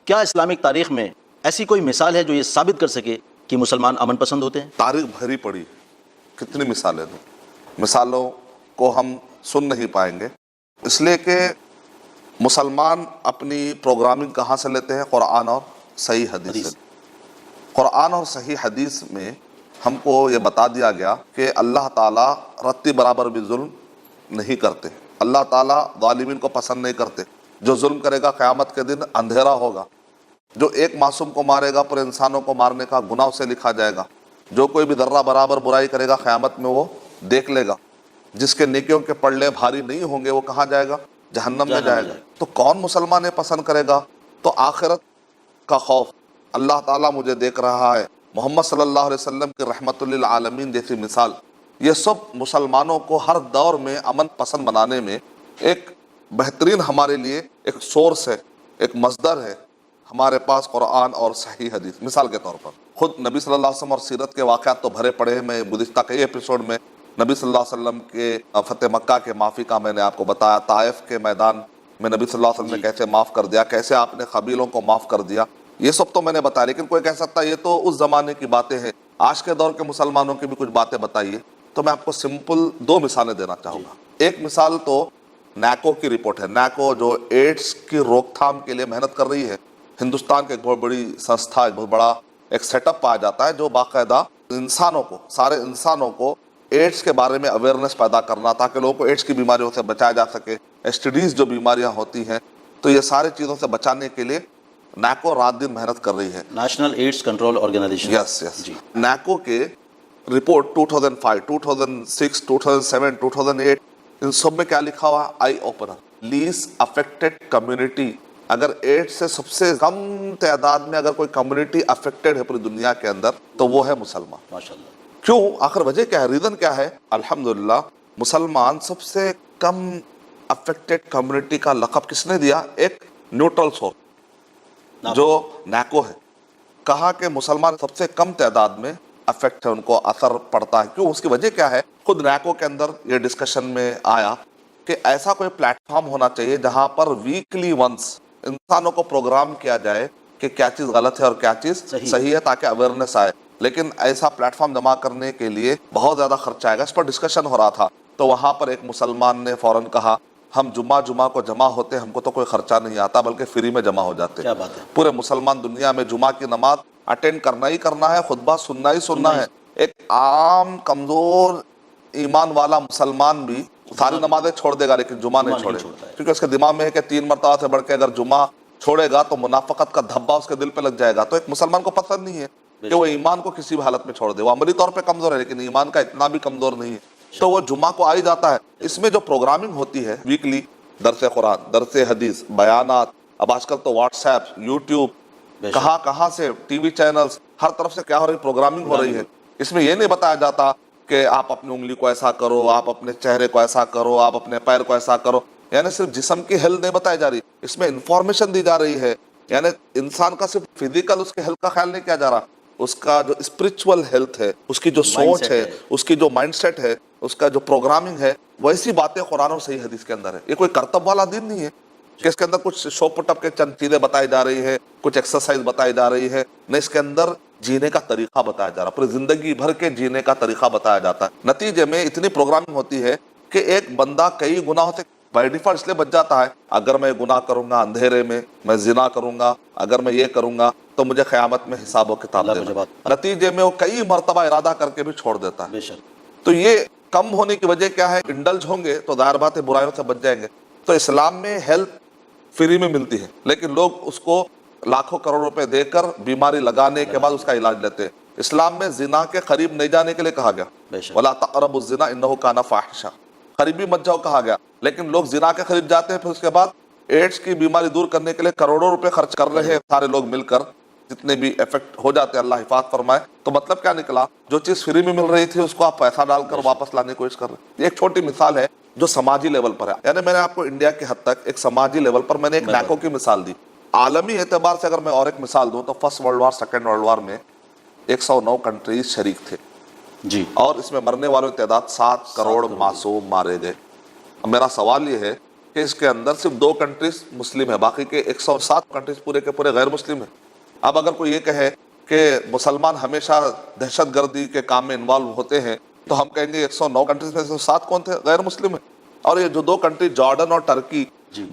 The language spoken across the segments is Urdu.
کیا اسلامک تاریخ میں ایسی کوئی مثال ہے جو یہ ثابت کر سکے کہ مسلمان امن پسند ہوتے ہیں؟ تاریخ بھری پڑی، کتنی مثالیں دوں، مثالوں کو ہم سن نہیں پائیں گے، اس لیے کہ مسلمان اپنی پروگرامنگ کہاں سے لیتے ہیں؟ قرآن اور صحیح حدیث سے۔ قرآن اور صحیح حدیث میں ہم کو یہ بتا دیا گیا کہ اللہ تعالیٰ رتی برابر بھی ظلم نہیں کرتے، اللہ تعالیٰ ظالمین کو پسند نہیں کرتے، جو ظلم کرے گا قیامت کے دن اندھیرا ہوگا، جو ایک معصوم کو مارے گا پورے انسانوں کو مارنے کا گناہ اسے لکھا جائے گا، جو کوئی بھی ذرہ برابر برائی کرے گا قیامت میں وہ دیکھ لے گا، جس کے نیکیوں کے پلڑے بھاری نہیں ہوں گے وہ کہاں جائے گا؟ جہنم میں جائے گا۔ تو کون مسلمان پسند کرے گا؟ تو آخرت کا خوف، اللہ تعالیٰ مجھے دیکھ رہا ہے، محمد صلی اللہ علیہ وسلم کی رحمت للعالمین جیسی مثال، یہ سب مسلمانوں کو ہر دور میں امن پسند بنانے میں ایک بہترین ہمارے لیے ایک سورس ہے، ایک مصدر ہے ہمارے پاس قرآن اور صحیح حدیث۔ مثال کے طور پر خود نبی صلی اللہ علیہ وسلم اور سیرت کے واقعات تو بھرے پڑے ہیں، میں گزشتہ کئی ایپیسوڈ میں نبی صلی اللہ علیہ وسلم کے فتح مکہ کے معافی کا میں نے آپ کو بتایا، طائف کے میدان میں نبی صلی اللہ علیہ وسلم نے کیسے معاف کر دیا، کیسے آپ نے قبیلوں کو معاف کر دیا، یہ سب تو میں نے بتایا۔ لیکن کوئی کہہ سکتا ہے یہ تو اس زمانے کی باتیں ہیں، آج کے دور کے مسلمانوں کی بھی کچھ باتیں بتائیے، تو میں آپ کو سمپل دو مثالیں دینا چاہوں گا۔ ایک مثال تو نیکو کی رپورٹ ہے، نیکو جو ایڈز کی روک تھام کے لیے محنت کر رہی ہے، ہندوستان کی ایک بہت بڑی سنستھا، ایک بہت بڑا ایک سیٹ اپ پایا جاتا ہے جو باقاعدہ انسانوں کو، سارے انسانوں کو ایڈز کے بارے میں اویئرنیس پیدا کرنا تاکہ لوگوں کو ایڈز کی بیماریوں سے بچایا جا سکے، ایس ٹی ڈیز جو بیماریاں ہوتی ہیں، تو یہ سارے چیزوں سے بچانے کے لیے نیکو رات دن محنت کر رہی ہے۔ National AIDS control organisation. Yes NACO کے رپورٹ 2005، 2006، 2007، 2008 ان سب میں کیا لکھا ہوا؟ Eye opener, list affected community. اگر ایڈز سے سب سے کم تعداد میں اگر کوئی کمیونٹی افیکٹڈ ہے پوری دنیا کے اندر تو وہ ہے مسلمان۔ ماشاءاللہ۔ کیوں؟ آخر وجہ کیا ہے؟ ریزن کیا ہے؟ الحمدللہ مسلمان سب سے کم افیکٹڈ کمیونٹی کا لقب کس نے دیا؟ ایک نیوٹرل سورس جو نیکو ہے، کہا کہ مسلمان سب سے کم تعداد میں افیکٹ ہے، ان کو اثر پڑتا ہے۔ کیوں؟ اس کی وجہ کیا ہے؟ خود نیکو کے اندر یہ ڈسکشن میں آیا کہ ایسا کوئی پلیٹ فارم ہونا چاہیے جہاں پر ویکلی ونس انسانوں کو پروگرام کیا جائے کہ کیا چیز غلط ہے اور کیا چیز صحیح ہے، تاکہ اویئرنیس آئے۔ لیکن ایسا پلیٹ فارم جمع کرنے کے لیے بہت زیادہ خرچہ آئے گا، اس پر ڈسکشن ہو رہا تھا۔ تو وہاں پر ایک مسلمان نے فوراً کہا ہم جمعہ کو جمع ہوتے، ہم کو تو کوئی خرچہ نہیں آتا بلکہ فری میں جمع ہو جاتے۔ کیا بات ہے! پورے مسلمان دنیا میں جمعہ کی نماز اٹینڈ کرنا ہی کرنا ہے، خطبہ سننا ہی سننا ہے۔ ایک عام کمزور ایمان والا مسلمان بھی ساری نمازیں چھوڑ دے گا لیکن جمعہ نہیں چھوڑے گا، کیونکہ اس کے دماغ میں ہے کہ 3 مرتبہ سے بڑھ کے اگر جمعہ چھوڑے گا تو منافقت کا دھبا اس کے دل پہ لگ جائے گا۔ تو ایک مسلمان کو پسند نہیں ہے کہ وہ ایمان کو کسی بھی حالت میں چھوڑ دے، وہ عملی طور پہ کمزور ہے لیکن ایمان کا اتنا بھی کمزور نہیں ہے، تو وہ جمعہ کو آ ہی جاتا ہے۔ اس میں جو پروگرامنگ ہوتی ہے ویکلی، درس قرآن، درس حدیث، بیانات، اب آج کل تو واٹس ایپ، یوٹیوب، کہاں سے ٹی وی چینلز، ہر طرف سے کیا ہو رہی پروگرامنگ ہو رہی ہے۔ اس میں یہ نہیں بتایا جاتا کہ آپ اپنی انگلی کو ایسا کرو، آپ اپنے چہرے کو ایسا کرو، آپ اپنے پیر کو ایسا کرو، یعنی صرف جسم کی ہیلتھ نہیں بتائی جا رہی، اس میں انفارمیشن دی جا رہی ہے۔ یعنی انسان کا صرف فزیکل اس کے ہیلتھ کا خیال نہیں کیا جا رہا، اس کا جو اسپرچول ہیلتھ ہے، اس کی جو سوچ ہے، اس کی جو مائنڈ سیٹ ہے، اس کا جو پروگرامنگ ہے، ویسی باتیں قرآن اور صحیح حدیث کے اندر ہے۔ یہ کوئی کرتب والا دین نہیں ہے کہ اس کے اندر کچھ شو پٹ اپ کے چند چیزیں بتائی جا رہی ہے، کچھ ایکسرسائز بتائی جا رہی ہے، نہ اس کے اندر جینے کا طریقہ بتایا جا رہا، پوری زندگی بھر کے جینے کا طریقہ بتایا جاتا ہے۔ نتیجے میں اتنی پروگرامنگ ہوتی ہے کہ ایک بندہ کئی گناہوں سے بائی ڈیفالٹ اس لیے بچ جاتا ہے، اگر میں گناہ کروں گا اندھیرے میں زنا کروں گا، اگر میں یہ کروں گا تو مجھے قیامت میں حساب و کتاب دینا، نتیجے میں وہ کئی مرتبہ ارادہ کر کے بھی چھوڑ دیتا ہے۔ تو یہ کم ہونے کی وجہ کیا ہے؟ انڈلج ہوں گے تو ظاہر بات ہے برائیوں سے بچ جائیں گے۔ تو اسلام میں ہیلتھ فری میں ملتی ہے لیکن لوگ اس کو لاکھوں کروڑ روپے دے کر بیماری لگانے کے بعد اس کا علاج لیتے ہیں۔ اسلام میں زنا کے قریب نہیں جانے کے لیے کہا گیا، وَلَا تَقْرَبُوا الزِّنَا إِنَّهُ كَانَ فَاحِشًا، قریبی مت جاؤ کہا گیا، لیکن لوگ زنا کے قریب جاتے ہیں، پھر اس کے بعد ایڈز کی بیماری دور کرنے کے لیے کروڑوں روپے خرچ کر رہے ہیں سارے لوگ مل کر، جتنے بھی افیکٹ ہو جاتے ہیں، اللہ حفاظت فرمائے۔ تو مطلب کیا نکلا؟ جو چیز فری میں مل رہی تھی اس کو آپ پیسہ ڈال کر واپس لانے کی کوشش کر رہے ہیں۔ یہ ایک چھوٹی مثال ہے جو سماجی لیول پر ہے، یعنی میں نے آپ کو انڈیا کی حد تک ایک سماجی لیول پر میں نے ایک نیکو کی مثال دی۔ عالمی اعتبار سے اگر میں اور ایک مثال دوں تو first world war, second world war میں 109 کنٹریز شریک تھے جی، اور اس میں مرنے والوں کی تعداد 7 کروڑ معصوم مارے گئے۔ اب میرا سوال یہ ہے کہ اس کے اندر صرف 2 کنٹریز مسلم ہے، باقی کے 107 کنٹریز پورے کے پورے غیر مسلم ہیں۔ اب اگر کوئی یہ کہے کہ مسلمان ہمیشہ دہشت گردی کے کام میں انوالو ہوتے ہیں تو ہم کہیں گے 109 کنٹریز میں سے 7 کون تھے؟ غیر مسلم ہیں۔ اور یہ جو 2 کنٹری جارڈن اور ٹرکی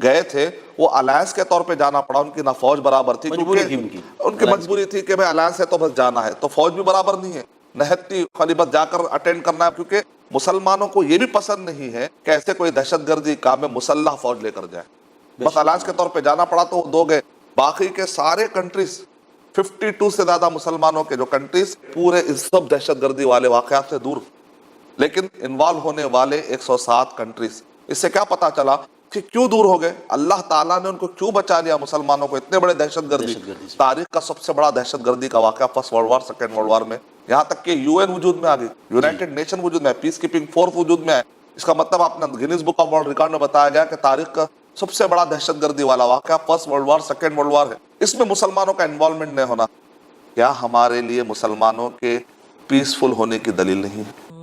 گئے تھے وہ الائنس کے طور پہ جانا پڑا، ان کی نہ فوج برابر تھی، مجبوری تھی ان کی مجبوری تھی کہ بھائی الائنس ہے تو بس جانا ہے، تو فوج بھی برابر نہیں ہے، نہتی خالی بس جا کر اٹینڈ کرنا ہے، کیونکہ مسلمانوں کو یہ بھی پسند نہیں ہے کہ ایسے کوئی دہشت گردی کام میں مسلح فوج لے کر جائے، بس الائنس کے طور پہ جانا پڑا تو وہ 2 گئے۔ باقی کے سارے کنٹریز 52 سے زیادہ مسلمانوں کے جو کنٹریز پورے اس سب دہشت گردی والے واقعات سے دور، لیکن انوالو ہونے والے 107 کنٹریز۔ اس سے کیا پتا چلا کہ کیوں دور ہو گئے؟ اللہ تعالیٰ نے ان کو کیوں بچا لیا مسلمانوں کو اتنے بڑے دہشت گردی؟ تاریخ کا سب سے بڑا دہشت گردی کا واقعہ first world war, second world war میں، یہاں تک کہ UN وجود میں آ گئی، یونائٹڈ نیشن وجود میں ہے، پیس کیپنگ فورس وجود میں ہے۔ اس کا مطلب آپ نے Guinness book of world record میں بتایا گیا کہ تاریخ کا سب سے بڑا دہشت گردی والا واقعہ first world war, second world war ہے، اس میں مسلمانوں کا انوالومنٹ نہیں ہونا کیا ہمارے لیے مسلمانوں کے پیسفل ہونے کی دلیل نہیں ہے؟